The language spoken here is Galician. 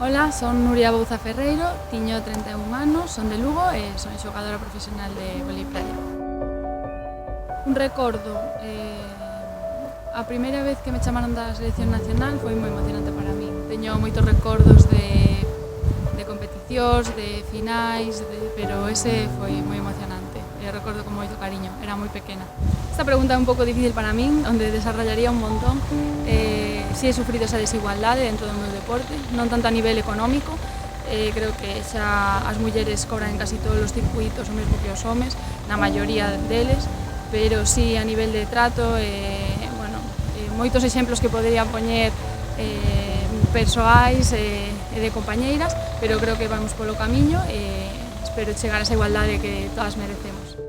Ola, son Nuria Bouza Ferreiro, tiño 31 anos, son de Lugo e son xogadora profesional de vólei praia. Un recordo, a primeira vez que me chamaron da selección nacional foi moi emocionante para min. Teño moitos recordos de competicións, de finais, pero ese foi moi emocionante e recordo con moito cariño, era moi pequena. Esta pregunta é un pouco difícil para min, onde desarrollaría un montón. Si he sufrido esa desigualdade dentro do meu deporte, non tanto a nivel económico, creo que xa as mulleres cobran en casi todos os circuitos o mesmo que os homes, na maioría deles, pero si a nivel de trato, moitos exemplos que podería poñer persoais e de compañeiras, pero creo que vamos polo camiño e espero chegar a esa igualdade que todas merecemos.